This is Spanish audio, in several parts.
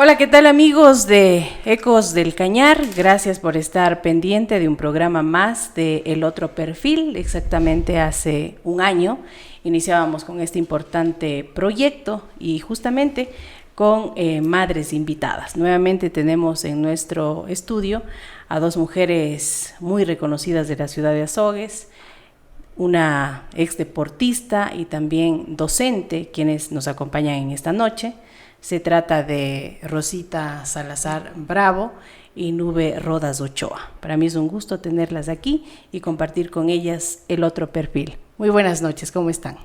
Hola, ¿qué tal amigos de Ecos del Cañar? Gracias por estar pendiente de un programa más de El Otro Perfil. Exactamente hace un año iniciábamos con este importante proyecto y justamente con madres invitadas. Nuevamente tenemos en nuestro estudio a dos mujeres muy reconocidas de la ciudad de Azogues, una ex deportista y también docente, quienes nos acompañan en esta noche. Se trata de Rosita Salazar Bravo y Nube Rodas Ochoa. Para mí es un gusto tenerlas aquí y compartir con ellas El Otro Perfil. Muy buenas noches, ¿cómo están?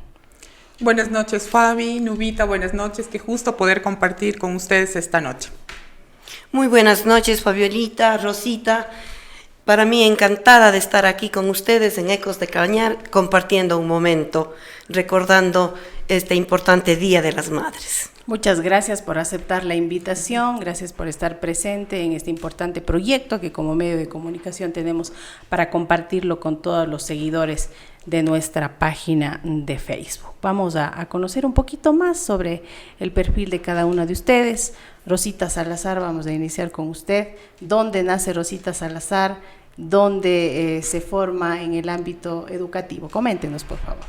Buenas noches, Fabi, Nubita, buenas noches. Qué justo poder compartir con ustedes esta noche. Muy buenas noches, Fabiolita, Rosita. Para mí encantada de estar aquí con ustedes en Ecos de Cañar, compartiendo un momento, recordando este importante Día de las Madres. Muchas gracias por aceptar la invitación, gracias por estar presente en este importante proyecto que como medio de comunicación tenemos para compartirlo con todos los seguidores de nuestra página de Facebook. Vamos a conocer un poquito más sobre el perfil de cada una de ustedes. Rosita Salazar, vamos a iniciar con usted. ¿Dónde nace Rosita Salazar? ¿Dónde se forma en el ámbito educativo? Coméntenos, por favor.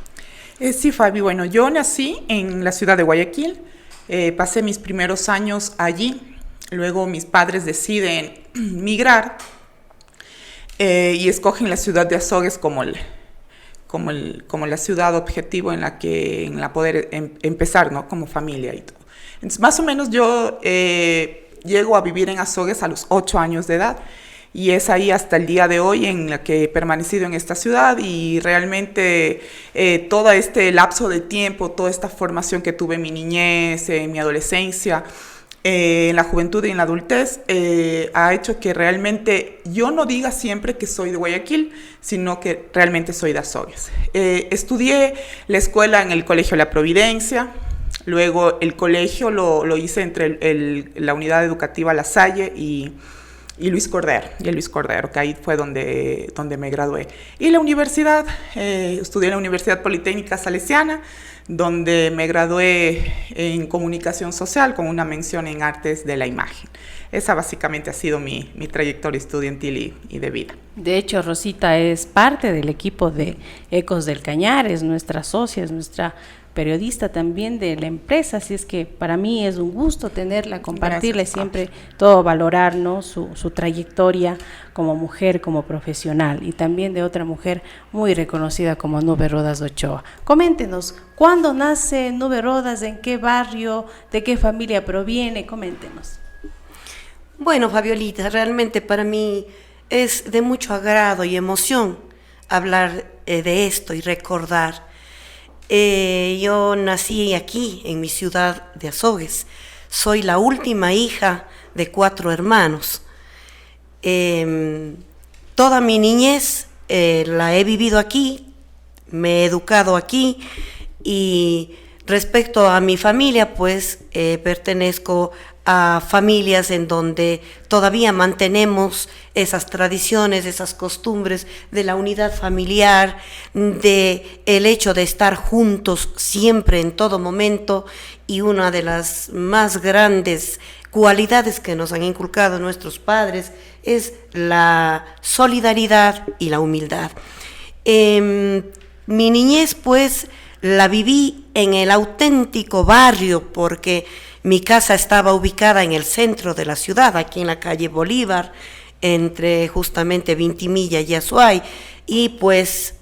Sí, Fabi, bueno, yo nací en la ciudad de Guayaquil. Pasé mis primeros años allí, luego mis padres deciden migrar y escogen la ciudad de Azogues como la ciudad objetivo en la poder empezar, ¿no? Como familia y todo. Entonces, más o menos yo llego a vivir en Azogues a los 8 años de edad. Y es ahí hasta el día de hoy en la que he permanecido en esta ciudad y realmente todo este lapso de tiempo, toda esta formación que tuve en mi niñez, en mi adolescencia, en la juventud y en la adultez, ha hecho que realmente yo no diga siempre que soy de Guayaquil, sino que realmente soy de Azogues. Estudié la escuela en el Colegio La Providencia. Luego el colegio lo hice entre la unidad educativa La Salle y Luis Cordero, que ahí fue donde me gradué. Y la universidad, estudié en la Universidad Politécnica Salesiana, donde me gradué en comunicación social con una mención en artes de la imagen. Esa básicamente ha sido mi trayectoria estudiantil y de vida. De hecho, Rosita es parte del equipo de Ecos del Cañar, es nuestra socia, es nuestra periodista también de la empresa, así es que para mí es un gusto tenerla, compartirle. Gracias, siempre todo valorar, ¿no? su trayectoria como mujer, como profesional y también de otra mujer muy reconocida como Nube Rodas Ochoa. Coméntenos, ¿cuándo nace Nube Rodas? ¿En qué barrio? ¿De qué familia proviene? Coméntenos. Bueno, Fabiolita, realmente para mí es de mucho agrado y emoción hablar de esto y recordar. Yo nací aquí, en mi ciudad de Azogues. Soy la última hija de 4 hermanos. Toda mi niñez la he vivido aquí, me he educado aquí y respecto a mi familia, pues pertenezco a familias en donde todavía mantenemos esas tradiciones, esas costumbres de la unidad familiar, de el hecho de estar juntos siempre en todo momento, y una de las más grandes cualidades que nos han inculcado nuestros padres es la solidaridad y la humildad. Mi niñez pues la viví en el auténtico barrio porque mi casa estaba ubicada en el centro de la ciudad, aquí en la calle Bolívar, entre justamente Vintimilla y Azuay, y pues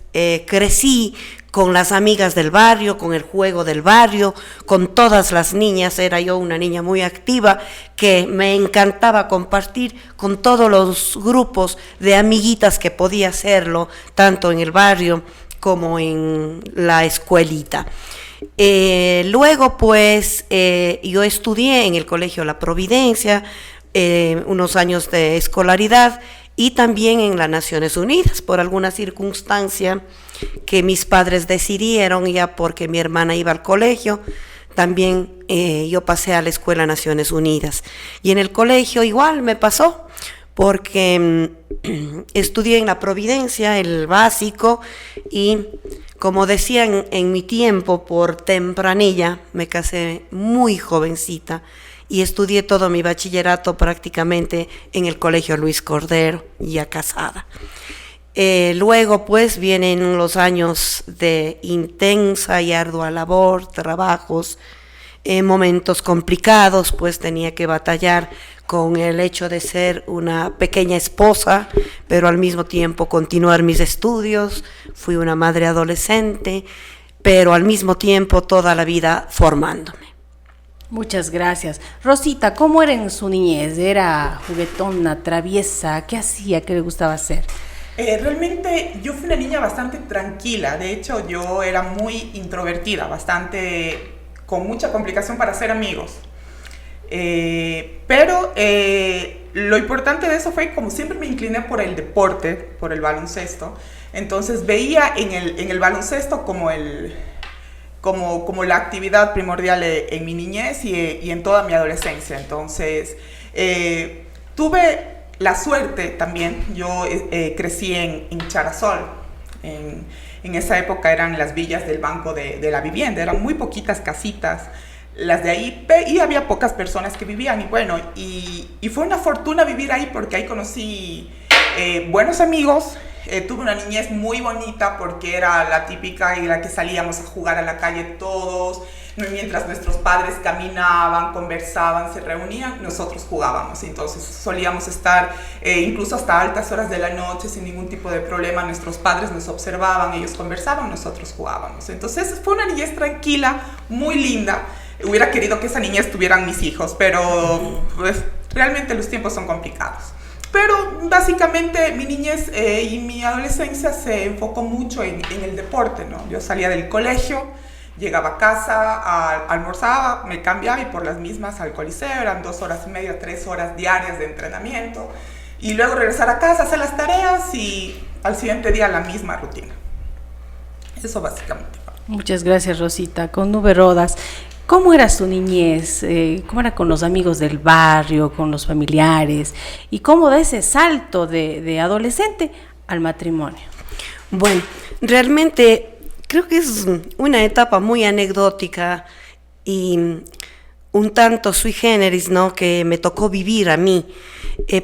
crecí con las amigas del barrio, con el juego del barrio, con todas las niñas. Era yo una niña muy activa que me encantaba compartir con todos los grupos de amiguitas que podía hacerlo, tanto en el barrio como en la escuelita. Luego pues yo estudié en el Colegio La Providencia unos años de escolaridad y también en las Naciones Unidas por alguna circunstancia que mis padres decidieron, ya porque mi hermana iba al colegio. También yo pasé a la Escuela Naciones Unidas y en el colegio igual me pasó porque estudié en La Providencia el básico y como decían en mi tiempo, por tempranilla, me casé muy jovencita y estudié todo mi bachillerato prácticamente en el Colegio Luis Cordero, ya casada. Luego pues vienen los años de intensa y ardua labor, trabajos, momentos complicados, pues tenía que batallar con el hecho de ser una pequeña esposa, pero al mismo tiempo continuar mis estudios. Fui una madre adolescente, pero al mismo tiempo toda la vida formándome. Muchas gracias. Rosita, ¿cómo era en su niñez? ¿Era juguetona, traviesa? ¿Qué hacía? ¿Qué le gustaba hacer? Realmente yo fui una niña bastante tranquila. De hecho, yo era muy introvertida, bastante con mucha complicación para hacer amigos. Pero lo importante de eso fue, como siempre me incliné por el deporte, por el baloncesto. Entonces veía en el baloncesto como la actividad primordial en mi niñez y en toda mi adolescencia. Entonces tuve la suerte también. Yo crecí en Charasol. En esa época eran las villas del Banco de la Vivienda, eran muy poquitas casitas las de ahí, y había pocas personas que vivían, y bueno, y fue una fortuna vivir ahí, porque ahí conocí buenos amigos. Tuve una niñez muy bonita, porque era la típica y la que salíamos a jugar a la calle todos, mientras nuestros padres caminaban, conversaban, se reunían, nosotros jugábamos. Entonces solíamos estar incluso hasta altas horas de la noche sin ningún tipo de problema. Nuestros padres nos observaban, ellos conversaban, nosotros jugábamos. Entonces fue una niñez tranquila, muy linda. Hubiera querido que esa niñez tuvieran mis hijos, pero pues, realmente los tiempos son complicados. Pero básicamente mi niñez y mi adolescencia se enfocó mucho en el deporte, ¿no? Yo salía del colegio, llegaba a casa, almorzaba, me cambiaba y por las mismas al coliseo. Eran 2 horas y media, 3 horas diarias de entrenamiento. Y luego regresar a casa, hacer las tareas y al siguiente día la misma rutina. Eso básicamente. Muchas gracias, Rosita. Con Nube Rodas, ¿cómo era su niñez? ¿Cómo era con los amigos del barrio, con los familiares? ¿Y cómo da ese salto de adolescente al matrimonio? Bueno, realmente creo que es una etapa muy anecdótica y un tanto sui generis, ¿no?, que me tocó vivir a mí,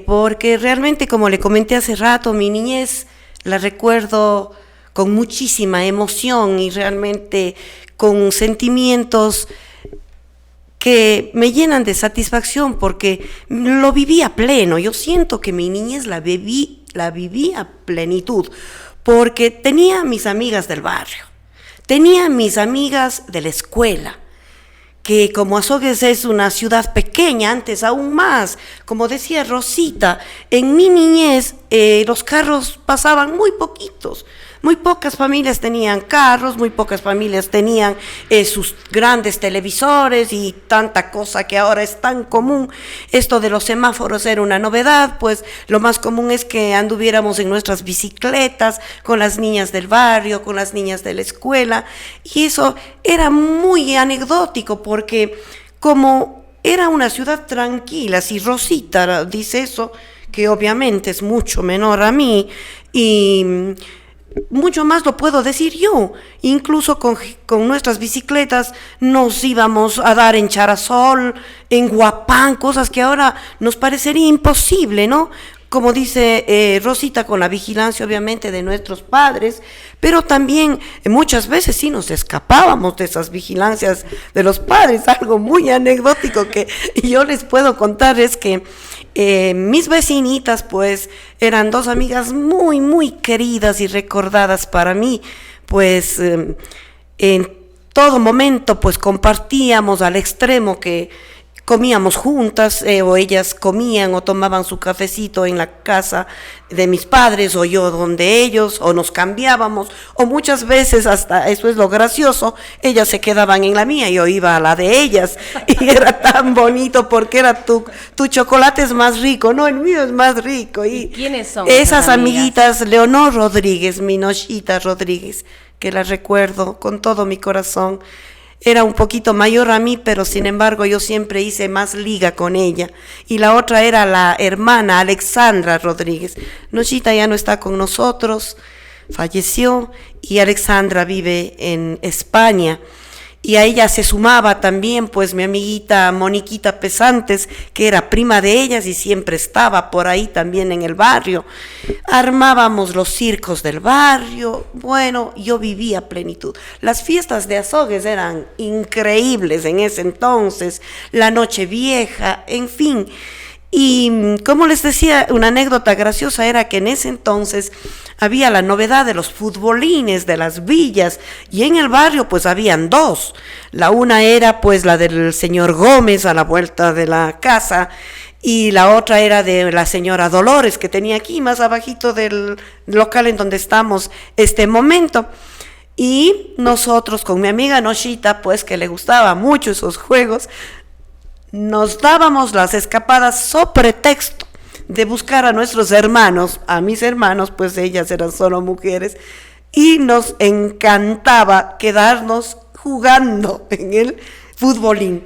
porque realmente, como le comenté hace rato, mi niñez la recuerdo con muchísima emoción y realmente con sentimientos que me llenan de satisfacción, porque lo viví a pleno. Yo siento que mi niñez la viví a plenitud, porque tenía mis amigas del barrio, tenía mis amigas de la escuela, que como Azogues es una ciudad pequeña, antes aún más, como decía Rosita, en mi niñez los carros pasaban muy poquitos. Muy pocas familias tenían carros, muy pocas familias tenían sus grandes televisores y tanta cosa que ahora es tan común. Esto de los semáforos era una novedad, pues lo más común es que anduviéramos en nuestras bicicletas con las niñas del barrio, con las niñas de la escuela, y eso era muy anecdótico, porque como era una ciudad tranquila, si Rosita dice eso, que obviamente es mucho menor a mí, y mucho más lo puedo decir yo. Incluso con nuestras bicicletas nos íbamos a dar en Charasol, en Guapán, cosas que ahora nos parecería imposible, ¿no? Como dice Rosita, con la vigilancia obviamente de nuestros padres, pero también muchas veces sí nos escapábamos de esas vigilancias de los padres. Algo muy anecdótico que yo les puedo contar es que mis vecinitas pues eran 2 amigas muy, muy queridas y recordadas para mí, pues en todo momento pues compartíamos al extremo que comíamos juntas, o ellas comían o tomaban su cafecito en la casa de mis padres, o yo donde ellos, o nos cambiábamos, o muchas veces, hasta eso es lo gracioso, ellas se quedaban en la mía y yo iba a la de ellas, y era tan bonito porque era tu chocolate es más rico, no, el mío es más rico. ¿Y quiénes son esas amiguitas? Leonor Rodríguez, Minoshita Rodríguez, que la recuerdo con todo mi corazón. Era un poquito mayor a mí, pero sin embargo yo siempre hice más liga con ella. Y la otra era la hermana Alexandra Rodríguez. Nochita ya no está con nosotros, falleció, y Alexandra vive en España. Y a ella se sumaba también pues mi amiguita Moniquita Pesantes, que era prima de ellas y siempre estaba por ahí también en el barrio. Armábamos los circos del barrio. Bueno, yo vivía a plenitud. Las fiestas de azogues eran increíbles en ese entonces, la noche vieja, en fin. Y como les decía, una anécdota graciosa era que en ese entonces había la novedad de los futbolines de las villas, y en el barrio pues habían dos. La una era pues la del señor Gómez a la vuelta de la casa, y la otra era de la señora Dolores, que tenía aquí más abajito del local en donde estamos este momento. Y nosotros con mi amiga Noshita, pues que le gustaba mucho esos juegos, nos dábamos las escapadas so pretexto de buscar a nuestros hermanos, a mis hermanos, pues ellas eran solo mujeres, y nos encantaba quedarnos jugando en el futbolín.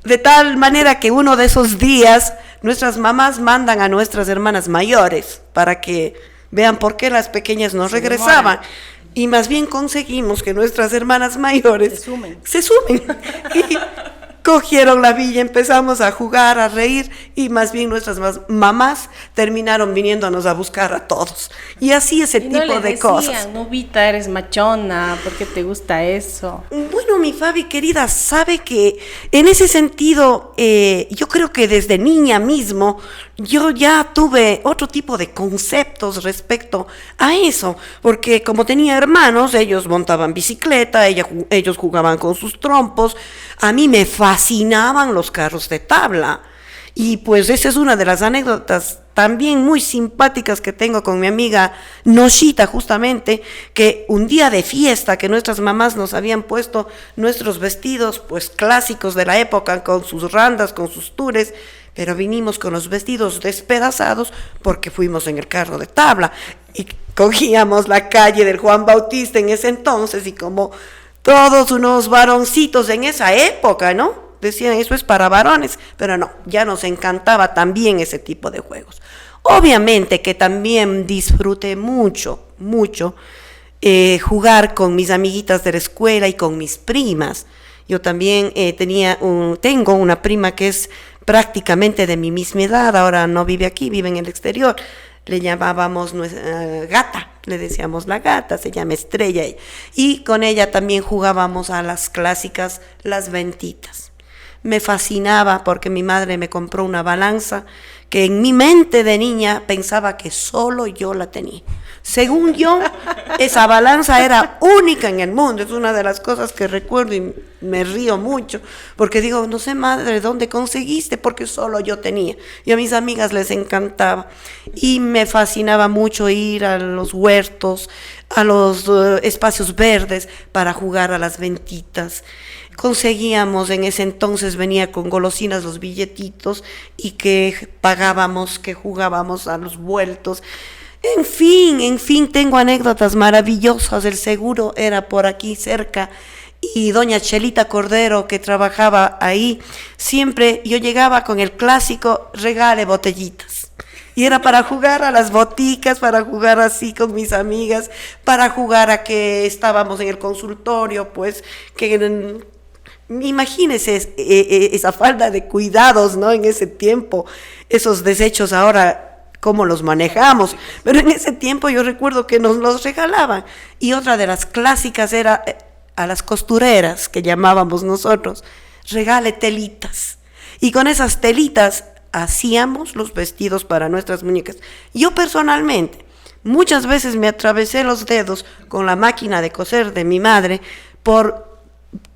De tal manera que uno de esos días nuestras mamás mandan a nuestras hermanas mayores para que vean por qué las pequeñas no regresaban. Y más bien conseguimos que nuestras hermanas mayores se sumen. Y cogieron la villa, empezamos a jugar, a reír, y más bien nuestras mamás terminaron viniéndonos a buscar a todos. Y así ese tipo de cosas. Nubita, eres machona, ¿por qué te gusta eso? Bueno, mi Fabi querida, sabe que en ese sentido, yo creo que desde niña mismo, yo ya tuve otro tipo de conceptos respecto a eso, porque como tenía hermanos, ellos montaban bicicleta, ellos jugaban con sus trompos, a mí me fascinaban los carros de tabla. Y pues esa es una de las anécdotas también muy simpáticas que tengo con mi amiga Noshita, justamente, que un día de fiesta que nuestras mamás nos habían puesto nuestros vestidos pues clásicos de la época, con sus randas, con sus tures, pero vinimos con los vestidos despedazados porque fuimos en el carro de tabla y cogíamos la calle del Juan Bautista en ese entonces, y como todos unos varoncitos en esa época, ¿no? Decían, eso es para varones, pero no, ya nos encantaba también ese tipo de juegos. Obviamente que también disfruté mucho jugar con mis amiguitas de la escuela y con mis primas. Yo también tengo una prima que es prácticamente de mi misma edad, ahora no vive aquí, vive en el exterior. Le llamábamos gata, le decíamos la gata, se llama Estrella. Y con ella también jugábamos a las clásicas, las ventitas. Me fascinaba porque mi madre me compró una balanza que en mi mente de niña pensaba que solo yo la tenía. Según yo, esa balanza era única en el mundo. Es una de las cosas que recuerdo y me río mucho, porque digo, no sé, madre, ¿dónde conseguiste? Porque solo yo tenía. Y a mis amigas les encantaba. Y me fascinaba mucho ir a los huertos, a los espacios verdes para jugar a las ventitas. Conseguíamos, en ese entonces venía con golosinas los billetitos y que pagábamos, que jugábamos a los vueltos. En fin, tengo anécdotas maravillosas. El seguro era por aquí cerca y doña Chelita Cordero, que trabajaba ahí, siempre yo llegaba con el clásico regale botellitas. Y era para jugar a las boticas, para jugar así con mis amigas, para jugar a que estábamos en el consultorio, pues que imagínense esa falta de cuidados, ¿no? En ese tiempo, esos desechos ahora, cómo los manejamos, pero en ese tiempo yo recuerdo que nos los regalaban. Y otra de las clásicas era a las costureras, que llamábamos nosotros, regale telitas. Y con esas telitas hacíamos los vestidos para nuestras muñecas. Yo personalmente muchas veces me atravesé los dedos con la máquina de coser de mi madre por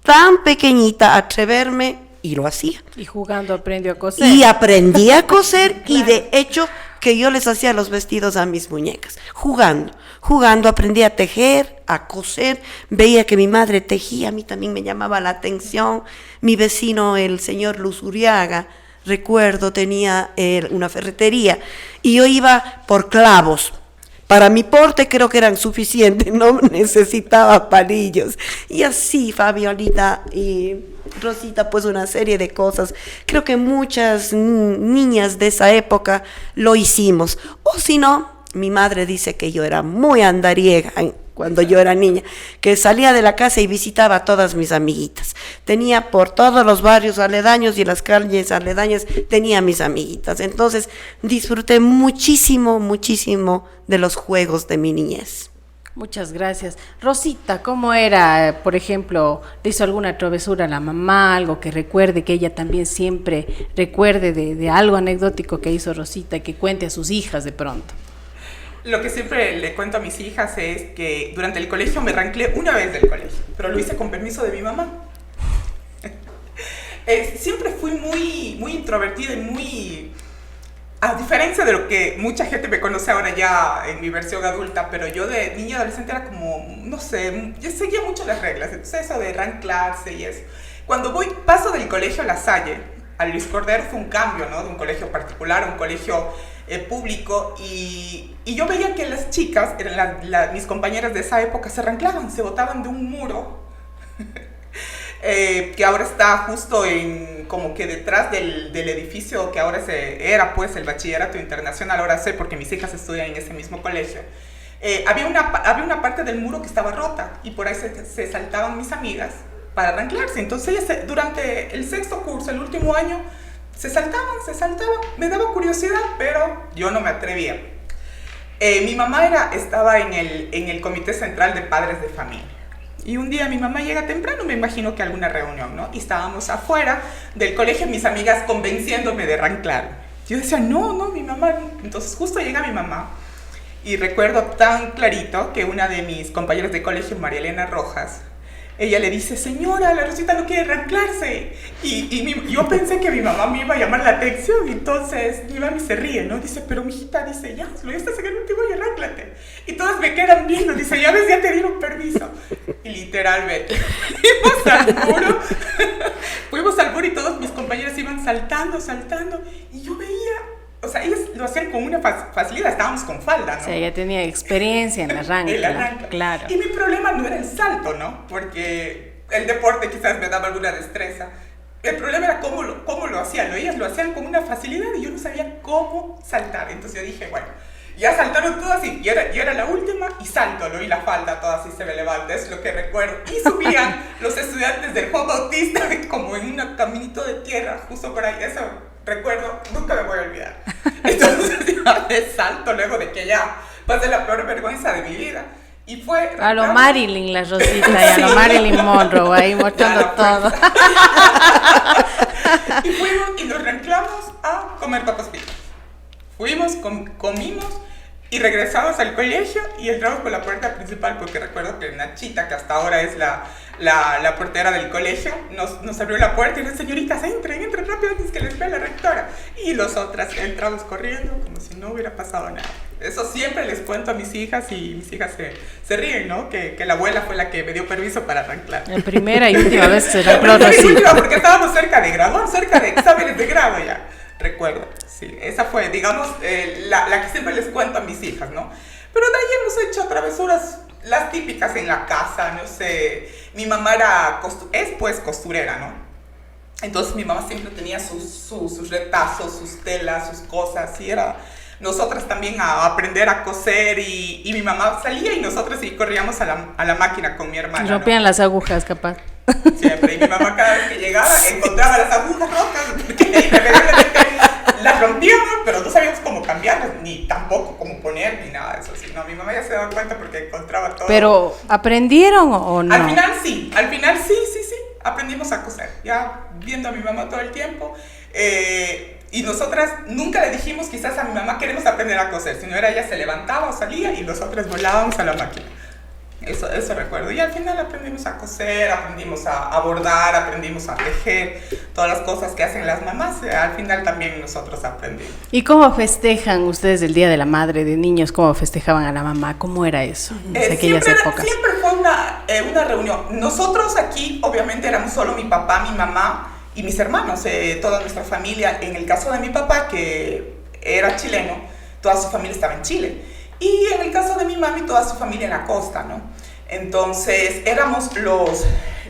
tan pequeñita atreverme, y lo hacía. Y jugando aprendió a coser. Y aprendí a coser. Claro. Y de hecho que yo les hacía los vestidos a mis muñecas, jugando aprendí a tejer, a coser, veía que mi madre tejía, a mí también me llamaba la atención. Mi vecino, el señor Luz Uriaga, recuerdo, tenía una ferretería y yo iba por clavos. Para mi porte creo que eran suficientes, no necesitaba palillos. Y así, Fabiolita y Rosita, pues una serie de cosas. Creo que muchas niñas de esa época lo hicimos. O si no, mi madre dice que yo era muy andariega cuando yo era niña, que salía de la casa y visitaba a todas mis amiguitas. Tenía por todos los barrios aledaños y las calles aledañas, tenía mis amiguitas. Entonces disfruté muchísimo, muchísimo de los juegos de mi niñez. Muchas gracias. Rosita, ¿cómo era, por ejemplo, le hizo alguna travesura a la mamá, algo que recuerde, que ella también siempre recuerde de algo anecdótico que hizo Rosita y que cuente a sus hijas de pronto? Lo que siempre le cuento a mis hijas es que durante el colegio me ranclé una vez del colegio, pero lo hice con permiso de mi mamá. Siempre fui muy introvertida y muy... A diferencia de lo que mucha gente me conoce ahora ya en mi versión adulta, pero yo de niña adolescente era como, no sé, yo seguía mucho las reglas, entonces eso de ranclarse y eso. Cuando paso del colegio La Salle a Luis Cordero fue un cambio, ¿no? De un colegio particular a un colegio público y yo veía que las chicas, eran mis compañeras de esa época, se ranclaban, se botaban de un muro que ahora está justo como que detrás del edificio que ahora era pues el Bachillerato Internacional, ahora sé porque mis hijas estudian en ese mismo colegio. Había una parte del muro que estaba rota y por ahí se saltaban mis amigas para arranclarse. Entonces ellas durante el sexto curso, el último año, se saltaban, me daba curiosidad, pero yo no me atrevía. Mi mamá estaba en el Comité Central de Padres de Familia. Y un día mi mamá llega temprano, me imagino que a alguna reunión, ¿no? Y estábamos afuera del colegio, mis amigas convenciéndome de ranclar. Yo decía, no, mi mamá. Entonces justo llega mi mamá y recuerdo tan clarito que una de mis compañeras de colegio, María Elena Rojas, ella le dice, señora, la Rosita no quiere ranclarse. Yo pensé que mi mamá me iba a llamar la atención, entonces mi mami se ríe, ¿no? Dice, pero mijita, dice, ya estás en el último y arránclate. Y todas me quedan viendo, dice, ya ves, ya te dieron permiso. Y literalmente, fuimos al muro y todos mis compañeros iban saltando, y yo veía, o sea, ellas lo hacían con una facilidad, estábamos con falda, ¿no? O sea, ella tenía experiencia en el arranque, claro. Y mi problema no era el salto, ¿no? Porque el deporte quizás me daba alguna destreza. El problema era cómo lo hacían, ¿no? Ellas lo hacían con una facilidad y yo no sabía cómo saltar. Entonces yo dije, bueno, ya saltaron todas y yo era la última y salto, ¿no? Y la falda toda así se me levanta, es lo que recuerdo. Y subían los estudiantes del Juan Bautista como en un caminito de tierra, justo por ahí, eso recuerdo, nunca me voy a olvidar. Entonces ya de salto luego de que ya pasé la peor vergüenza de mi vida. Y fue... A lo Marilyn, la Rosita, y a lo Marilyn Monroe, ahí mostrando todo. Y fuimos y nos ranclamos a comer papas fritas. Fuimos, comimos y regresamos al colegio y entramos por la puerta principal porque recuerdo que Nachita, que hasta ahora es la portera del colegio, nos abrió la puerta y las señoritas, entren rápido antes que les vea la rectora. Y nosotras entramos corriendo como si no hubiera pasado nada. Eso siempre les cuento a mis hijas y mis hijas se ríen, ¿no? Que la abuela fue la que me dio permiso para arranclar. La primera y última vez se arrancló Rosita. Porque estábamos cerca de graduar, cerca de exámenes de grado ya. Recuerdo, sí, esa fue, digamos, la que siempre les cuento a mis hijas, ¿no? Pero de ahí hemos hecho travesuras, las típicas en la casa, no sé, mi mamá es pues costurera, ¿no? Entonces mi mamá siempre tenía sus retazos, sus telas, sus cosas, y nosotras también a aprender a coser y mi mamá salía y nosotras sí corríamos a la máquina con mi hermana. Rompían, ¿no?, las agujas, capaz. Siempre, y mi mamá cada vez que llegaba encontraba las agujas rotas, porque irremediablemente las rompíamos, pero no sabíamos cómo cambiarlas, ni tampoco cómo poner, ni nada de eso. Sí, no, mi mamá ya se daba cuenta porque encontraba todo. ¿Pero aprendieron o no? Al final sí, aprendimos a coser, ya viendo a mi mamá todo el tiempo. Y nosotras nunca le dijimos quizás a mi mamá queremos aprender a coser, sino ella se levantaba o salía y nosotras volábamos a la máquina. Eso recuerdo. Y al final aprendimos a coser, aprendimos a bordar, aprendimos a tejer, todas las cosas que hacen las mamás, al final también nosotros aprendimos. ¿Y cómo festejan ustedes el Día de la Madre de niños? ¿Cómo festejaban a la mamá? ¿Cómo era eso en aquellas épocas? Siempre fue una reunión. Nosotros aquí obviamente éramos solo mi papá, mi mamá y mis hermanos, toda nuestra familia. En el caso de mi papá, que era chileno, toda su familia estaba en Chile. Y en el caso de mi mami, toda su familia en la costa, ¿no? Entonces, éramos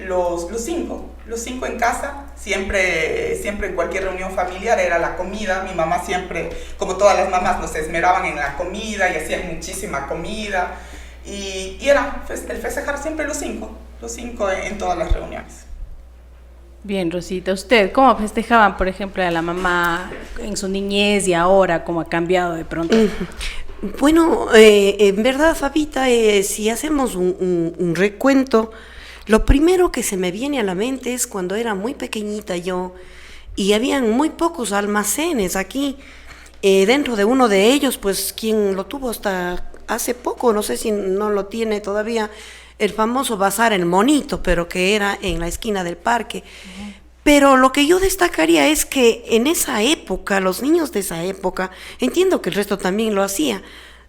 los cinco en casa. Siempre en cualquier reunión familiar era la comida. Mi mamá siempre, como todas las mamás, nos esmeraban en la comida y hacían muchísima comida. Y era el festejar siempre los cinco en todas las reuniones. Bien, Rosita, ¿usted cómo festejaban, por ejemplo, a la mamá en su niñez y ahora cómo ha cambiado de pronto? Bueno, en verdad, Fabita, si hacemos un recuento, lo primero que se me viene a la mente es cuando era muy pequeñita yo y habían muy pocos almacenes aquí. Dentro de uno de ellos, pues quien lo tuvo hasta hace poco, no sé si no lo tiene todavía, el famoso Bazar El Monito, pero que era en la esquina del parque. Pero lo que yo destacaría es que en esa época, los niños de esa época, entiendo que el resto también lo hacía,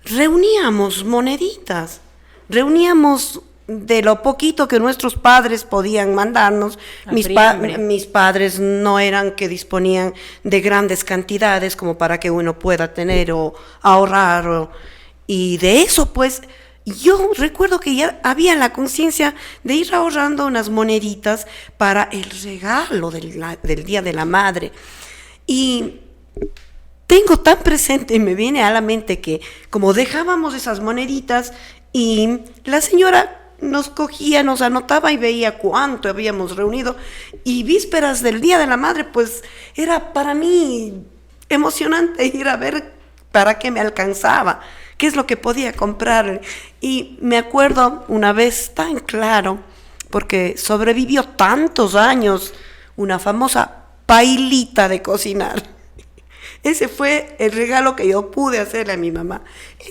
reuníamos moneditas, reuníamos de lo poquito que nuestros padres podían mandarnos. Mis padres no eran que disponían de grandes cantidades como para que uno pueda tener o ahorrar, y de eso pues yo recuerdo que ya había la conciencia de ir ahorrando unas moneditas para el regalo del Día de la Madre. Y tengo tan presente y me viene a la mente que como dejábamos esas moneditas y la señora nos cogía, nos anotaba y veía cuánto habíamos reunido, y vísperas del Día de la Madre pues era para mí emocionante ir a ver para qué me alcanzaba, qué es lo que podía comprar. Y me acuerdo una vez tan claro, porque sobrevivió tantos años, una famosa pailita de cocinar. Ese fue el regalo que yo pude hacerle a mi mamá.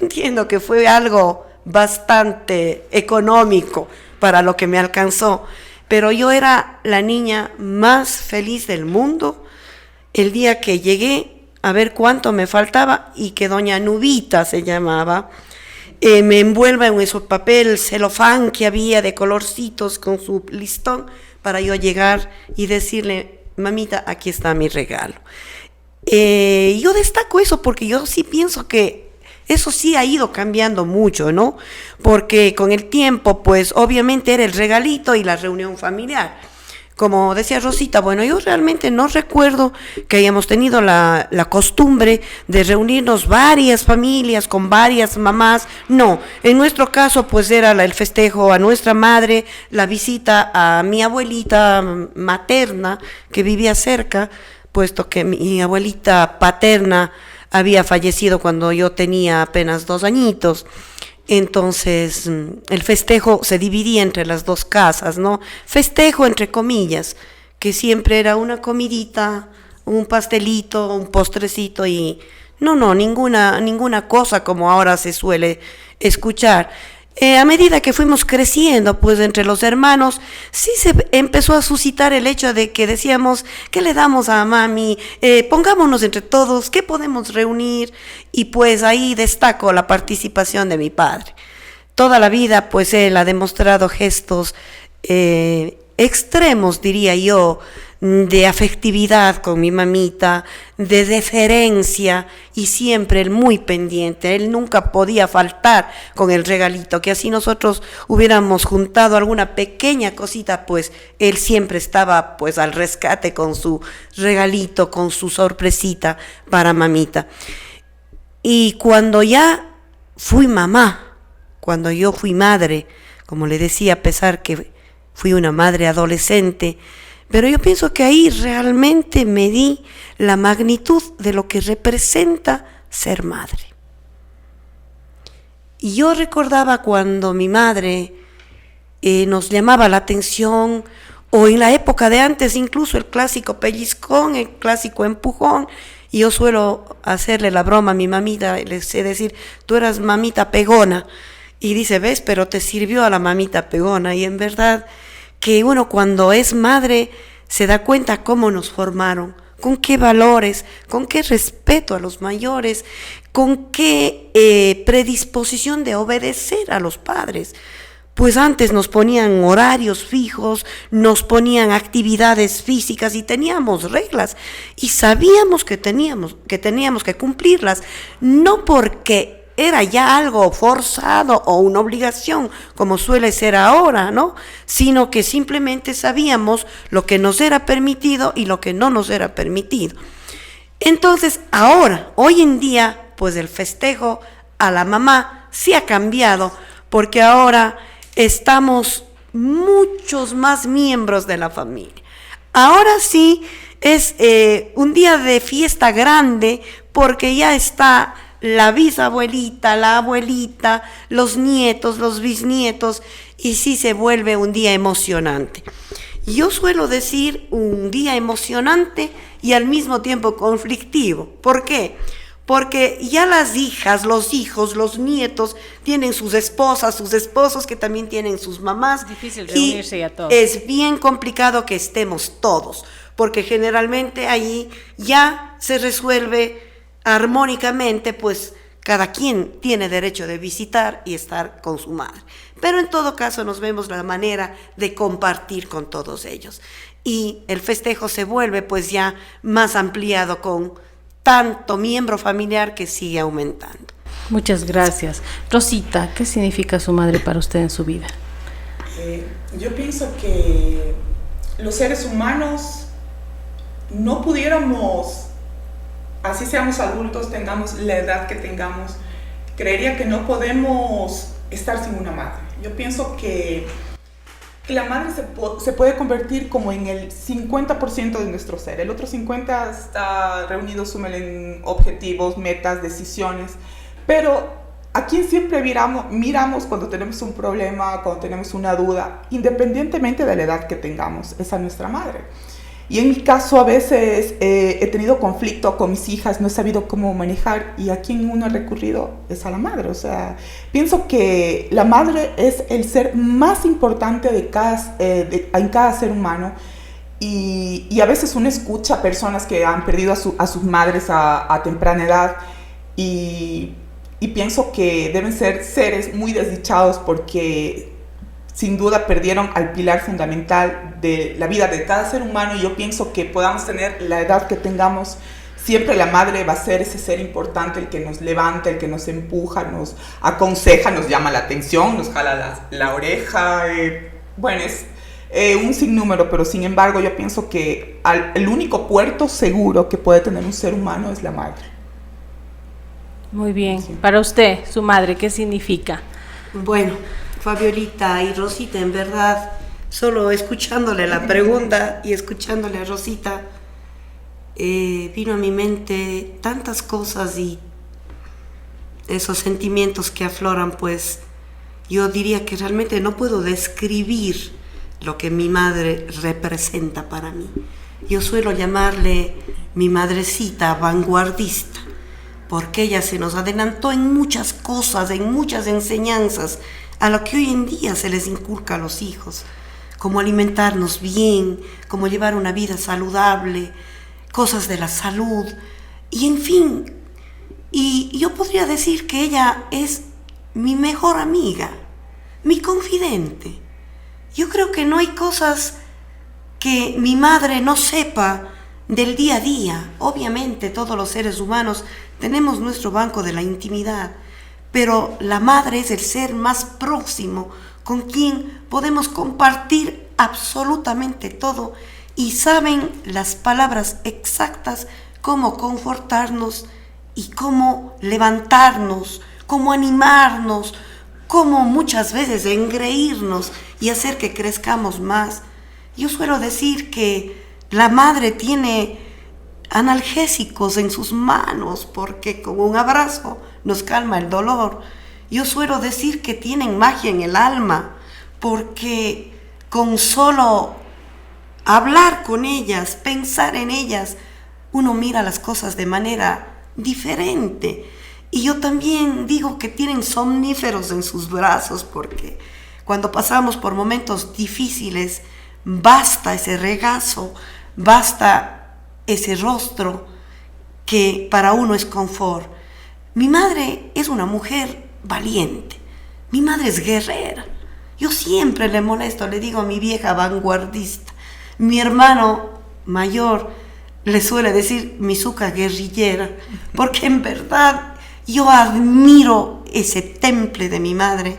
Entiendo que fue algo bastante económico para lo que me alcanzó, pero yo era la niña más feliz del mundo el día que llegué a ver cuánto me faltaba y que doña Nubita se llamaba, me envuelva en esos papel celofán que había de colorcitos con su listón para yo llegar y decirle: mamita, aquí está mi regalo. Yo destaco eso porque yo sí pienso que eso sí ha ido cambiando mucho, ¿no? Porque con el tiempo, pues obviamente era el regalito y la reunión familiar. Como decía Rosita, bueno, yo realmente no recuerdo que hayamos tenido la costumbre de reunirnos varias familias con varias mamás. No, en nuestro caso pues era el festejo a nuestra madre, la visita a mi abuelita materna que vivía cerca, puesto que mi abuelita paterna había fallecido cuando yo tenía apenas 2 añitos. Entonces, el festejo se dividía entre las dos casas, ¿no? Festejo entre comillas, que siempre era una comidita, un pastelito, un postrecito y ninguna cosa como ahora se suele escuchar. A medida que fuimos creciendo, pues entre los hermanos, sí se empezó a suscitar el hecho de que decíamos: ¿qué le damos a mami? Pongámonos entre todos, ¿qué podemos reunir? Y pues ahí destaco la participación de mi padre. Toda la vida, pues él ha demostrado gestos extremos, diría yo, de afectividad con mi mamita, de deferencia, y siempre él muy pendiente. Él nunca podía faltar con el regalito, que así nosotros hubiéramos juntado alguna pequeña cosita, pues él siempre estaba pues al rescate con su regalito, con su sorpresita para mamita. Y cuando ya fui mamá, cuando yo fui madre, como le decía, a pesar que fui una madre adolescente, pero yo pienso que ahí realmente me di la magnitud de lo que representa ser madre. Y yo recordaba cuando mi madre nos llamaba la atención, o en la época de antes incluso el clásico pellizcón, el clásico empujón, y yo suelo hacerle la broma a mi mamita, le sé decir: tú eras mamita pegona, y dice: ves, pero te sirvió a la mamita pegona. Y en verdad que uno cuando es madre se da cuenta cómo nos formaron, con qué valores, con qué respeto a los mayores, con qué predisposición de obedecer a los padres. Pues antes nos ponían horarios fijos, nos ponían actividades físicas y teníamos reglas y sabíamos que teníamos que cumplirlas, no porque era ya algo forzado o una obligación, como suele ser ahora, ¿no? Sino que simplemente sabíamos lo que nos era permitido y lo que no nos era permitido. Entonces, ahora, hoy en día, pues el festejo a la mamá sí ha cambiado, porque ahora estamos muchos más miembros de la familia. Ahora sí es un día de fiesta grande porque ya está la bisabuelita, la abuelita, los nietos, los bisnietos, y sí se vuelve un día emocionante. Yo suelo decir un día emocionante y al mismo tiempo conflictivo. ¿Por qué? Porque ya las hijas, los hijos, los nietos tienen sus esposas, sus esposos que también tienen sus mamás. Es difícil reunirse ya todos. Es bien complicado que estemos todos, porque generalmente ahí ya se resuelve armónicamente, pues cada quien tiene derecho de visitar y estar con su madre. Pero en todo caso nos vemos la manera de compartir con todos ellos. Y el festejo se vuelve pues ya más ampliado con tanto miembro familiar que sigue aumentando. Muchas gracias. Rosita, ¿qué significa su madre para usted en su vida? Yo pienso que los seres humanos no pudiéramos, así seamos adultos, tengamos la edad que tengamos, creería que no podemos estar sin una madre. Yo pienso que la madre se puede convertir como en el 50% de nuestro ser. El otro 50% está reunido, súmele en objetivos, metas, decisiones. Pero a quien siempre miramos cuando tenemos un problema, cuando tenemos una duda, independientemente de la edad que tengamos, es a nuestra madre. Y en mi caso a veces he tenido conflicto con mis hijas, no he sabido cómo manejar, y a quien uno ha recurrido es a la madre. O sea, pienso que la madre es el ser más importante en cada ser humano, y a veces uno escucha a personas que han perdido a sus madres a temprana edad, y pienso que deben ser seres muy desdichados porque sin duda perdieron al pilar fundamental de la vida de cada ser humano. Y yo pienso que podamos tener la edad que tengamos, siempre la madre va a ser ese ser importante, el que nos levanta, el que nos empuja, nos aconseja, nos llama la atención, nos jala la oreja. Bueno, es un sinnúmero, pero sin embargo yo pienso que el único puerto seguro que puede tener un ser humano es la madre. Muy bien. Sí. Para usted, su madre, ¿qué significa? Bueno, Fabiolita y Rosita, en verdad, solo escuchándole la pregunta y escuchándole a Rosita, vino a mi mente tantas cosas y esos sentimientos que afloran, pues yo diría que realmente no puedo describir lo que mi madre representa para mí. Yo suelo llamarle mi madrecita vanguardista, porque ella se nos adelantó en muchas cosas, en muchas enseñanzas, a lo que hoy en día se les inculca a los hijos, como alimentarnos bien, como llevar una vida saludable, cosas de la salud, y en fin. Y yo podría decir que ella es mi mejor amiga, mi confidente. Yo creo que no hay cosas que mi madre no sepa del día a día. Obviamente todos los seres humanos tenemos nuestro banco de la intimidad, pero la madre es el ser más próximo con quien podemos compartir absolutamente todo, y saben las palabras exactas, cómo confortarnos y cómo levantarnos, cómo animarnos, cómo muchas veces engreírnos y hacer que crezcamos más. Yo suelo decir que la madre tiene analgésicos en sus manos, porque con un abrazo nos calma el dolor. Yo suelo decir que tienen magia en el alma, porque con solo hablar con ellas, pensar en ellas, uno mira las cosas de manera diferente. Y yo también digo que tienen somníferos en sus brazos, porque cuando pasamos por momentos difíciles, basta ese regazo, basta ese rostro que para uno es confort. Mi madre es una mujer valiente, mi madre es guerrera. Yo siempre le molesto, le digo a mi vieja vanguardista. Mi hermano mayor le suele decir mi zuca guerrillera, porque en verdad yo admiro ese temple de mi madre,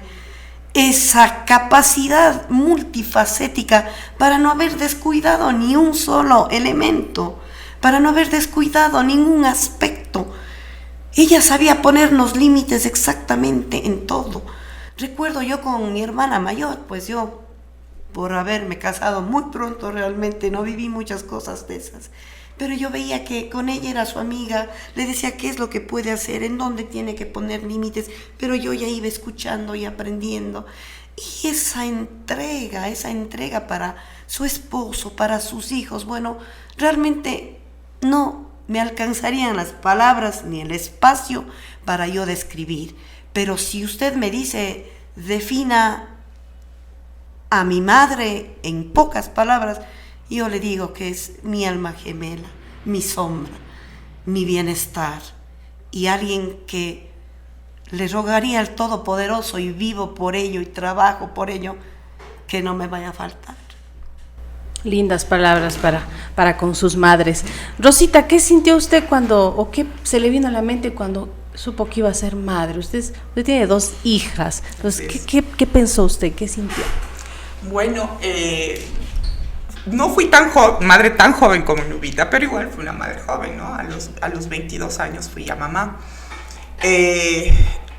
esa capacidad multifacética para no haber descuidado ni un solo elemento, para no haber descuidado ningún aspecto. Ella sabía ponernos límites exactamente en todo. Recuerdo yo con mi hermana mayor, pues yo, por haberme casado muy pronto, realmente no viví muchas cosas de esas. Pero yo veía que con ella era su amiga, le decía qué es lo que puede hacer, en dónde tiene que poner límites, pero yo ya iba escuchando y aprendiendo. Y esa entrega para su esposo, para sus hijos, bueno, realmente no me alcanzarían las palabras ni el espacio para yo describir. Pero si usted me dice, defina a mi madre en pocas palabras, yo le digo que es mi alma gemela, mi sombra, mi bienestar, y alguien que le rogaría al Todopoderoso, y vivo por ello y trabajo por ello, que no me vaya a faltar. Lindas palabras para con sus madres. Rosita, ¿qué sintió usted o qué se le vino a la mente cuando supo que iba a ser madre? Usted tiene 2 hijas, entonces, ¿qué pensó usted? ¿Qué sintió? Bueno, no fui madre tan joven como Nubita, pero igual fui una madre joven, ¿no? A los 22 años fui ya mamá.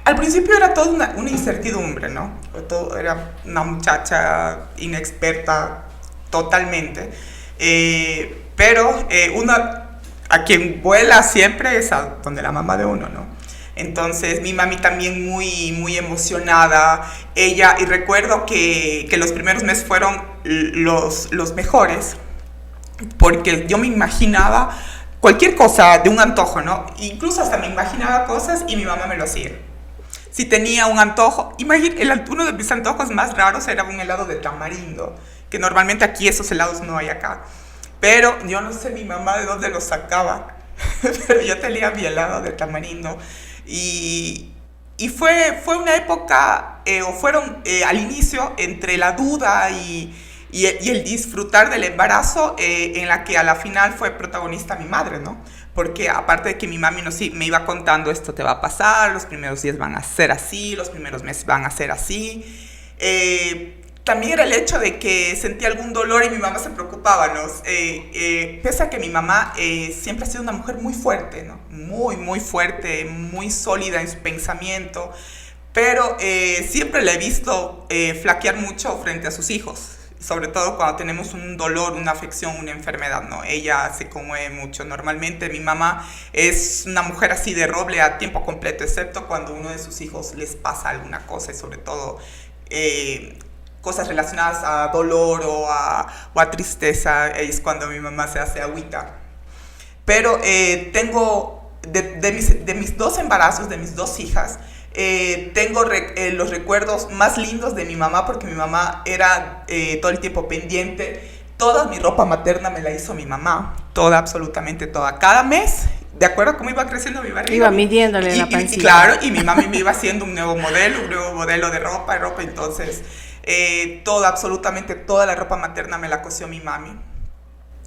Al principio era toda una incertidumbre, ¿no? Era una muchacha inexperta totalmente, pero a quien vuela siempre es a donde la mamá de uno, ¿no? Entonces mi mami también muy emocionada, y recuerdo que los primeros meses fueron los mejores, porque yo me imaginaba cualquier cosa de un antojo, ¿no? Incluso hasta me imaginaba cosas y mi mamá me lo hacía. Si tenía un antojo, uno de mis antojos más raros era un helado de tamarindo, que normalmente aquí esos helados no hay acá. Pero yo no sé mi mamá de dónde los sacaba, pero yo tenía mi helado de tamarindo. Y fue una época, al inicio, entre la duda y el disfrutar del embarazo, en la que a la final fue protagonista mi madre, ¿no? Porque aparte de que mi mami me iba contando, esto te va a pasar, los primeros días van a ser así, los primeros meses van a ser así, también era el hecho de que sentía algún dolor y mi mamá se preocupaba, ¿no? Pese a que mi mamá siempre ha sido una mujer muy fuerte, ¿no? Muy fuerte, muy sólida en su pensamiento, pero siempre la he visto flaquear mucho frente a sus hijos, sobre todo cuando tenemos un dolor, una afección, una enfermedad, ¿no? Ella se conmueve mucho. Normalmente mi mamá es una mujer así de roble a tiempo completo, excepto cuando uno de sus hijos les pasa alguna cosa, y sobre todo cosas relacionadas a dolor o a tristeza, es cuando mi mamá se hace agüita. Pero tengo, de mis 2 embarazos, de mis 2 hijas, tengo los recuerdos más lindos de mi mamá, porque mi mamá era todo el tiempo pendiente. Toda mi ropa materna me la hizo mi mamá, toda, absolutamente toda. Cada mes, de acuerdo a cómo iba creciendo mi barriga, iba midiéndole la pancita. Claro, y mi mami me iba haciendo un nuevo modelo de ropa, entonces absolutamente toda la ropa materna me la cosió mi mami.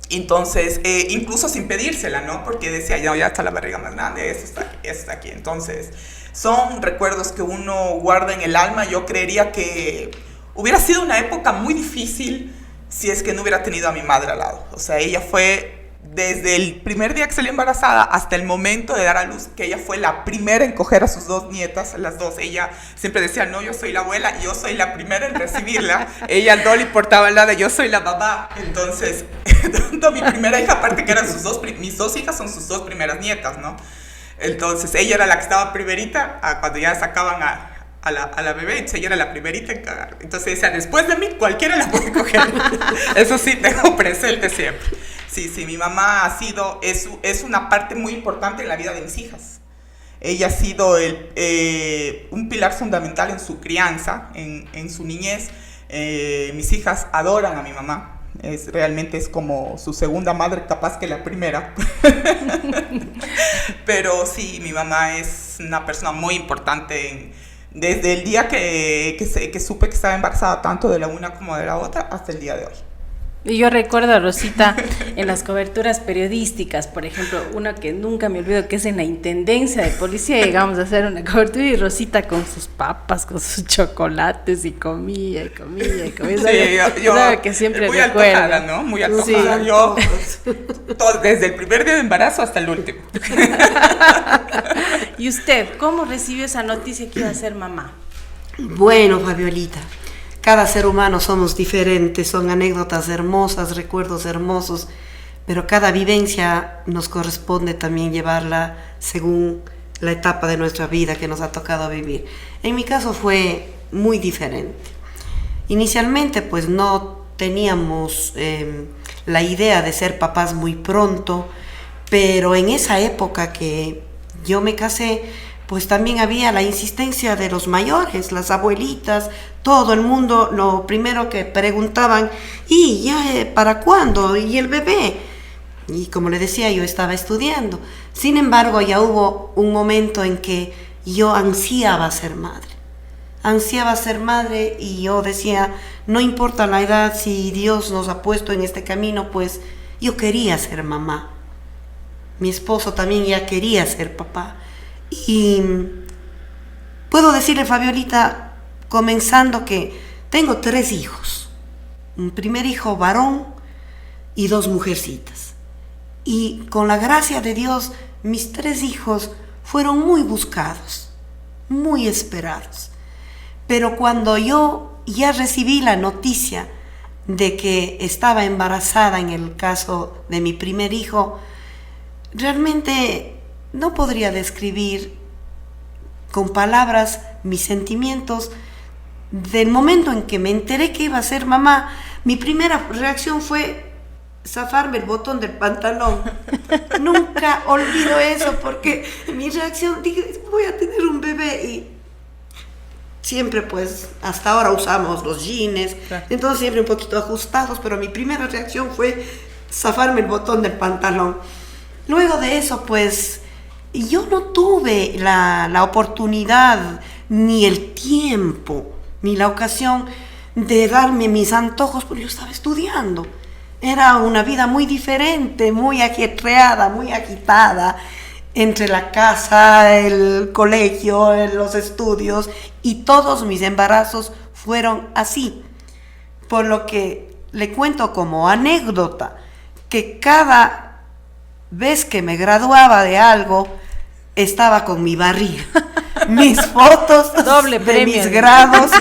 Entonces, incluso sin pedírsela, ¿no? Porque decía, ya está la barriga más grande, esto está aquí. Entonces, son recuerdos que uno guarda en el alma. Yo creería que hubiera sido una época muy difícil si es que no hubiera tenido a mi madre al lado. O sea, ella fue, desde el primer día que salió embarazada hasta el momento de dar a luz, que ella fue la primera en coger a sus 2 nietas, las 2. Ella siempre decía, no, yo soy la abuela, yo soy la primera en recibirla. Ella no le importaba nada, yo soy la mamá. Entonces, mi primera hija, aparte que eran mis 2 hijas son sus 2 primeras nietas, ¿no? Entonces, ella era la que estaba primerita, cuando ya sacaban a la bebé, entonces ella era la primerita en cagar. Entonces decía, después de mí, cualquiera la puede coger. Eso sí, tengo presente siempre. Sí, mi mamá es una parte muy importante en la vida de mis hijas. Ella ha sido un pilar fundamental en su crianza, en su niñez. Mis hijas adoran a mi mamá. Realmente es como su segunda madre, capaz que la primera. Pero sí, mi mamá es una persona muy importante desde el día que supe que estaba embarazada, tanto de la una como de la otra, hasta el día de hoy. Y yo recuerdo a Rosita en las coberturas periodísticas, por ejemplo, una que nunca me olvido, que es en la Intendencia de Policía. Llegamos a hacer una cobertura y Rosita con sus papas, con sus chocolates, y comía. Sí, yo que siempre muy recuerdo. Antojada, ¿no? Muy antojada. Sí, yo, desde el primer día de embarazo hasta el último. ¿Y usted, cómo recibió esa noticia que iba a ser mamá? Bueno, Fabiolita, cada ser humano somos diferentes, son anécdotas hermosas, recuerdos hermosos, pero cada vivencia nos corresponde también llevarla según la etapa de nuestra vida que nos ha tocado vivir. En mi caso fue muy diferente. Inicialmente pues no teníamos la idea de ser papás muy pronto, pero en esa época que yo me casé, pues también había la insistencia de los mayores, las abuelitas, todo el mundo, lo primero que preguntaban, ¿y ya para cuándo? ¿Y el bebé? Y como le decía, yo estaba estudiando. Sin embargo, ya hubo un momento en que yo ansiaba ser madre. Ansiaba ser madre y yo decía, no importa la edad, si Dios nos ha puesto en este camino, pues yo quería ser mamá. Mi esposo también ya quería ser papá. Y puedo decirle, Fabiolita, comenzando que tengo 3 hijos. Un primer hijo varón y 2 mujercitas. Y con la gracia de Dios, mis 3 hijos fueron muy buscados, muy esperados. Pero cuando yo ya recibí la noticia de que estaba embarazada en el caso de mi primer hijo, realmente no podría describir con palabras mis sentimientos. Del momento en que me enteré que iba a ser mamá, mi primera reacción fue zafarme el botón del pantalón. Nunca olvido eso, porque mi reacción, dije, voy a tener un bebé. Y siempre pues hasta ahora usamos los jeans, entonces siempre un poquito ajustados, pero mi primera reacción fue zafarme el botón del pantalón. Luego de eso pues yo no tuve la oportunidad, ni el tiempo, ni la ocasión de darme mis antojos, porque yo estaba estudiando. Era una vida muy diferente, muy ajetreada, muy agitada, entre la casa, el colegio, los estudios, y todos mis embarazos fueron así. Por lo que le cuento como anécdota que cada vez que me graduaba de algo, estaba con mi barriga. Mis fotos Doble de premio. mis grados